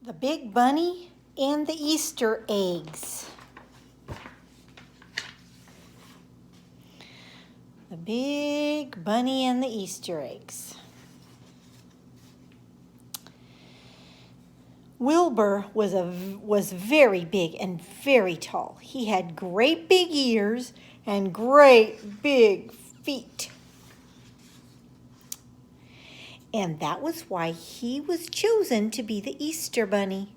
The Big Bunny and the Easter Eggs. The Big Bunny and the Easter Eggs. Wilbur was very big and very tall. He had great big ears and great big feet. And that was why he was chosen to be the Easter Bunny.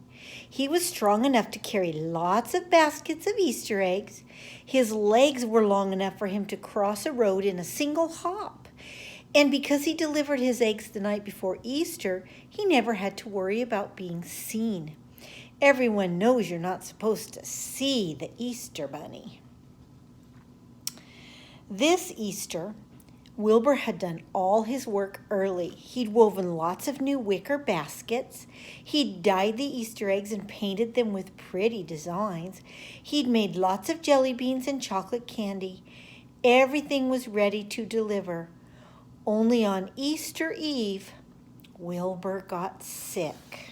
He was strong enough to carry lots of baskets of Easter eggs. His legs were long enough for him to cross a road in a single hop. And because he delivered his eggs the night before Easter, he never had to worry about being seen. Everyone knows you're not supposed to see the Easter Bunny. This Easter, Wilbur had done all his work early. He'd woven lots of new wicker baskets. He'd dyed the Easter eggs and painted them with pretty designs. He'd made lots of jelly beans and chocolate candy. Everything was ready to deliver. Only on Easter Eve, Wilbur got sick.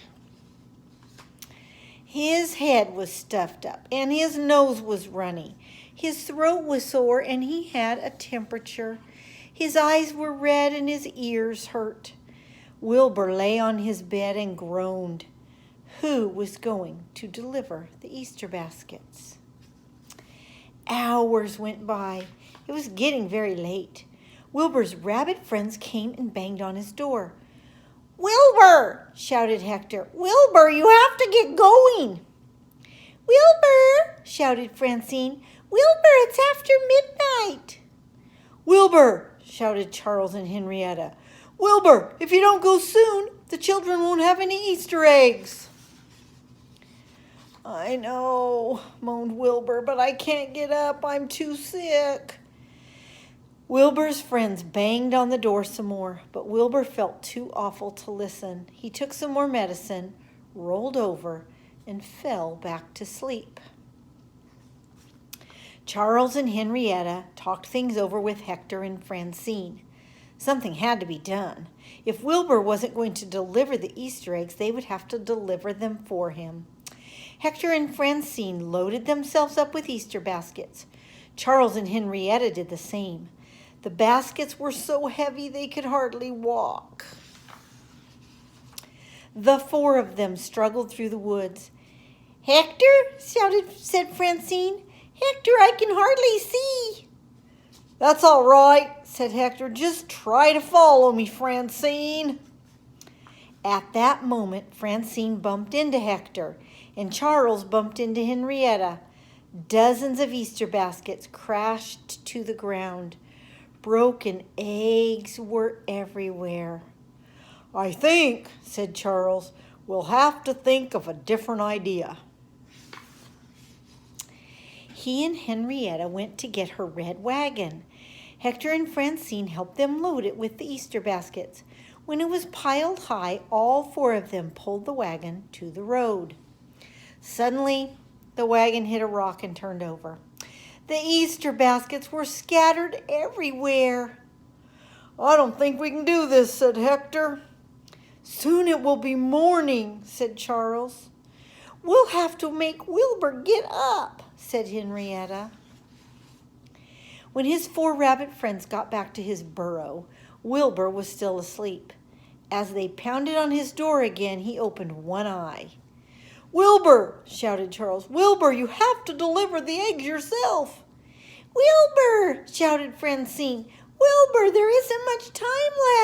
His head was stuffed up and his nose was runny. His throat was sore and he had a temperature. His eyes were red and his ears hurt. Wilbur lay on his bed and groaned. Who was going to deliver the Easter baskets? Hours went by. It was getting very late. Wilbur's rabbit friends came and banged on his door. "Wilbur!" shouted Hector. "Wilbur, you have to get going!" "Wilbur!" shouted Francine. "Wilbur, it's after midnight!" "Wilbur!" shouted Charles and Henrietta. "Wilbur, if you don't go soon, the children won't have any Easter eggs." "I know," moaned Wilbur, "but I can't get up. I'm too sick." Wilbur's friends banged on the door some more, but Wilbur felt too awful to listen. He took some more medicine, rolled over, and fell back to sleep. Charles and Henrietta talked things over with Hector and Francine. Something had to be done. If Wilbur wasn't going to deliver the Easter eggs, they would have to deliver them for him. Hector and Francine loaded themselves up with Easter baskets. Charles and Henrietta did the same. The baskets were so heavy they could hardly walk. The four of them struggled through the woods. "Hector," said Francine. "Hector, I can hardly see." "That's all right," said Hector. "Just try to follow me, Francine." At that moment, Francine bumped into Hector, and Charles bumped into Henrietta. Dozens of Easter baskets crashed to the ground. Broken eggs were everywhere. "I think," said Charles, "we'll have to think of a different idea." He and Henrietta went to get her red wagon. Hector and Francine helped them load it with the Easter baskets. When it was piled high, all four of them pulled the wagon to the road. Suddenly, the wagon hit a rock and turned over. The Easter baskets were scattered everywhere. "I don't think we can do this," said Hector. "Soon it will be morning," said Charles. "We'll have to make Wilbur get up," said Henrietta. When his four rabbit friends got back to his burrow, Wilbur was still asleep. As they pounded on his door again, he opened one eye. "Wilbur!" shouted Charles. "Wilbur, you have to deliver the eggs yourself." "Wilbur!" shouted Francine. "Wilbur, there isn't much time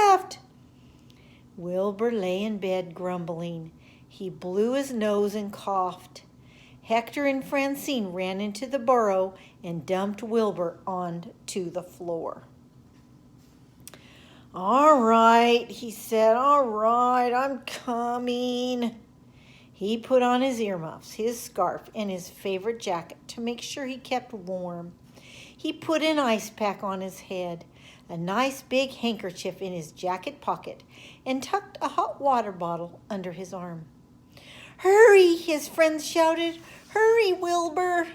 left." Wilbur lay in bed grumbling. He blew his nose and coughed. Hector and Francine ran into the burrow and dumped Wilbur onto the floor. "All right," he said. "All right, I'm coming." He put on his earmuffs, his scarf, and his favorite jacket to make sure he kept warm. He put an ice pack on his head, a nice big handkerchief in his jacket pocket, and tucked a hot water bottle under his arm. "Hurry!" his friends shouted. "Hurry, Wilbur!"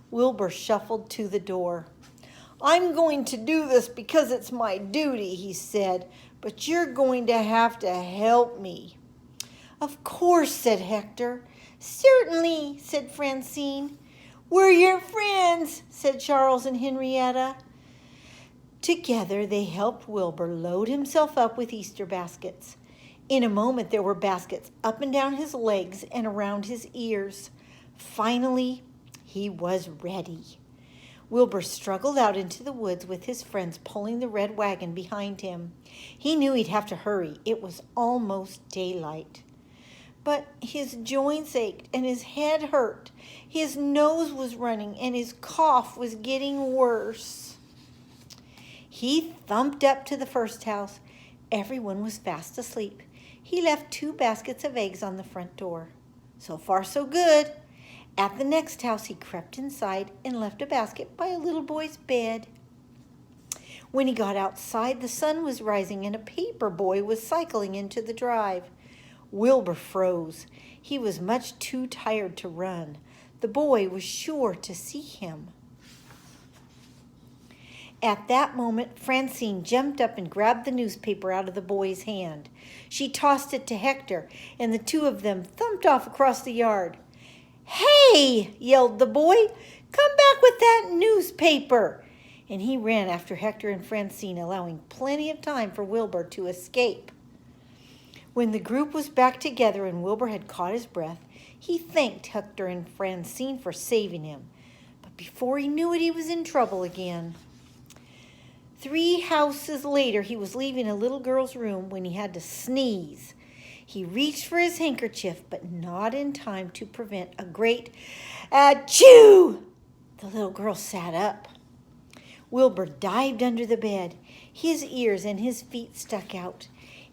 Wilbur shuffled to the door. "I'm going to do this because it's my duty," he said, "but you're going to have to help me." "Of course," said Hector. "Certainly," said Francine. "We're your friends," said Charles and Henrietta. Together they helped Wilbur load himself up with Easter baskets. In a moment there were baskets up and down his legs and around his ears. Finally, he was ready. Wilbur struggled out into the woods with his friends pulling the red wagon behind him. He knew he'd have to hurry. It was almost daylight. But his joints ached and his head hurt. His nose was running and his cough was getting worse. He thumped up to the first house. Everyone was fast asleep. He left 2 baskets of eggs on the front door. So far, so good. At the next house, he crept inside and left a basket by a little boy's bed. When he got outside, the sun was rising and a paper boy was cycling into the drive. Wilbur froze. He was much too tired to run. The boy was sure to see him. At that moment, Francine jumped up and grabbed the newspaper out of the boy's hand. She tossed it to Hector, and the 2 of them thumped off across the yard. "Hey!" yelled the boy. "Come back with that newspaper!" And he ran after Hector and Francine, allowing plenty of time for Wilbur to escape. When the group was back together and Wilbur had caught his breath, he thanked Hector and Francine for saving him. But before he knew it, he was in trouble again. 3 houses later, he was leaving a little girl's room when he had to sneeze. He reached for his handkerchief, but not in time to prevent a great achoo! The little girl sat up. Wilbur dived under the bed. His ears and his feet stuck out.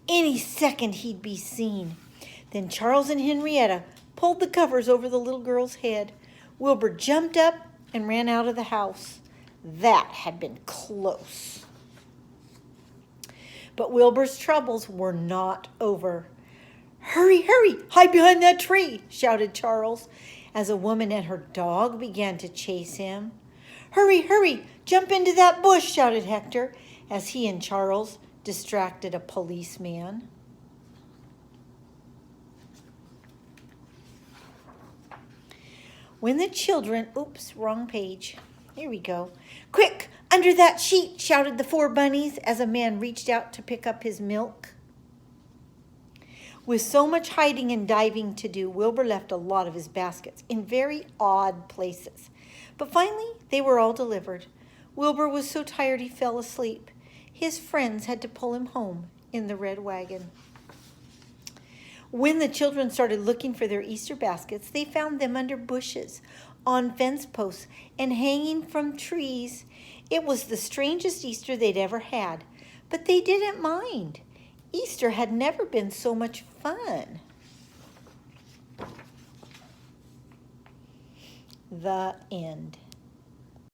Any second he'd be seen. Then Charles and Henrietta pulled the covers over the little girl's head. Wilbur jumped up and ran out of the house. That had been close. But Wilbur's troubles were not over. "Hurry, hurry, hide behind that tree," shouted Charles, as a woman and her dog began to chase him. "Hurry, hurry, jump into that bush," shouted Hector, as he and Charles distracted a policeman. When the children, wrong page. Here we go. "Quick, under that sheet," shouted the 4 bunnies as a man reached out to pick up his milk. With so much hiding and diving to do, Wilbur left a lot of his baskets in very odd places. But finally, they were all delivered. Wilbur was so tired he fell asleep. His friends had to pull him home in the red wagon. When the children started looking for their Easter baskets, they found them under bushes, on fence posts, and hanging from trees. It was the strangest Easter they'd ever had, but they didn't mind. Easter had never been so much fun. The end.